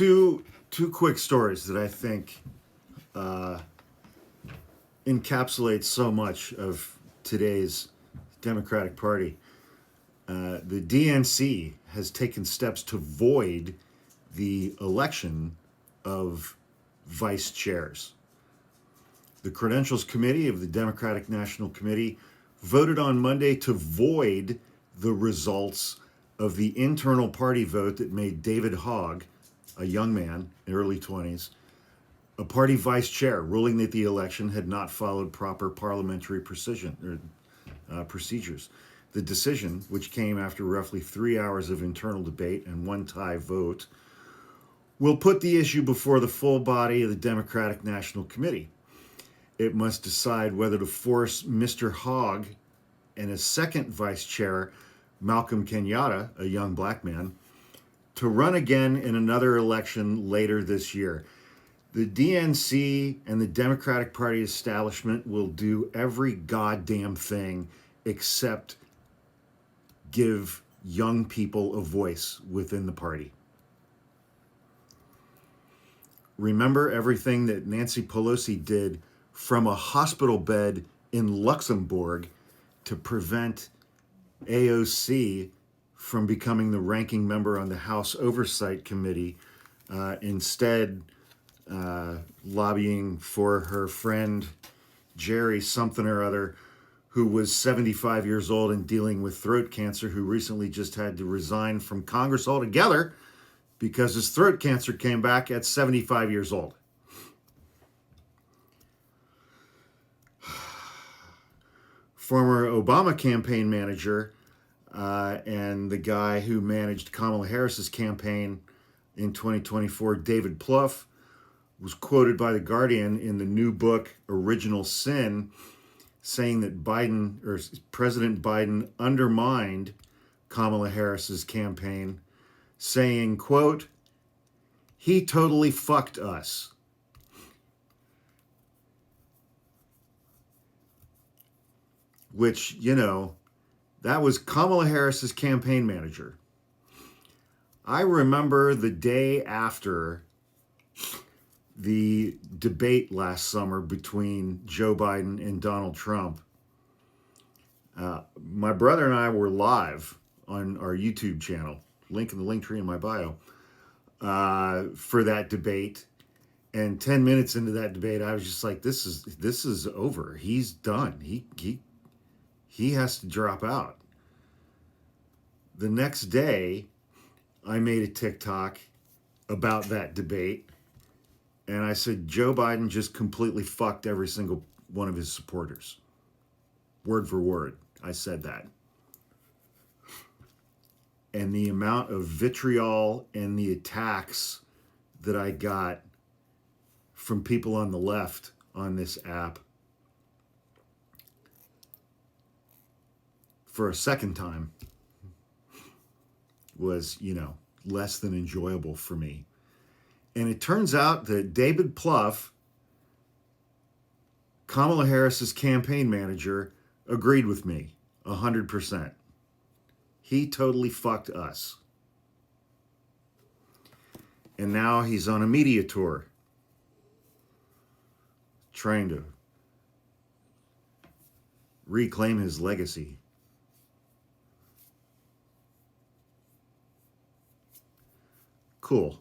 two quick stories that I think encapsulate so much of today's Democratic Party. The DNC has taken steps to void the election of vice chairs. The Credentials Committee of the Democratic National Committee voted on Monday to void the results of the internal party vote that made David Hogg, a young man in early 20s, a party vice chair, ruling that the election had not followed proper parliamentary procedures. The decision, which came after roughly 3 hours of internal debate and one tie vote, will put the issue before the full body of the Democratic National Committee. It must decide whether to force Mr. Hogg and his second vice chair, Malcolm Kenyatta, a young black man, to run again in another election later this year. The DNC and the Democratic Party establishment will do every goddamn thing except give young people a voice within the party. Remember everything that Nancy Pelosi did from a hospital bed in Luxembourg to prevent AOC from becoming the ranking member on the House Oversight Committee, instead lobbying for her friend Jerry something or other, who was 75 years old and dealing with throat cancer, who recently just had to resign from Congress altogether because his throat cancer came back at 75 years old. Former Obama campaign manager and the guy who managed Kamala Harris's campaign in 2024, David Pluff, was quoted by The Guardian in the new book, Original Sin, saying that President Biden undermined Kamala Harris's campaign, saying, quote, "He totally fucked us." Which, that was Kamala Harris's campaign manager. I remember the day after the debate last summer between Joe Biden and Donald Trump. My brother and I were live on our YouTube channel, link in the link tree in my bio, for that debate. And 10 minutes into that debate, I was just like, this is over. He's done. He has to drop out. The next day, I made a TikTok about that debate, and I said, Joe Biden just completely fucked every single one of his supporters. Word for word, I said that. And the amount of vitriol and the attacks that I got from people on the left on this app for a second time was, less than enjoyable for me. And it turns out that David Pluff, Kamala Harris's campaign manager, agreed with me 100%. He totally fucked us. And now he's on a media tour trying to reclaim his legacy. Cool.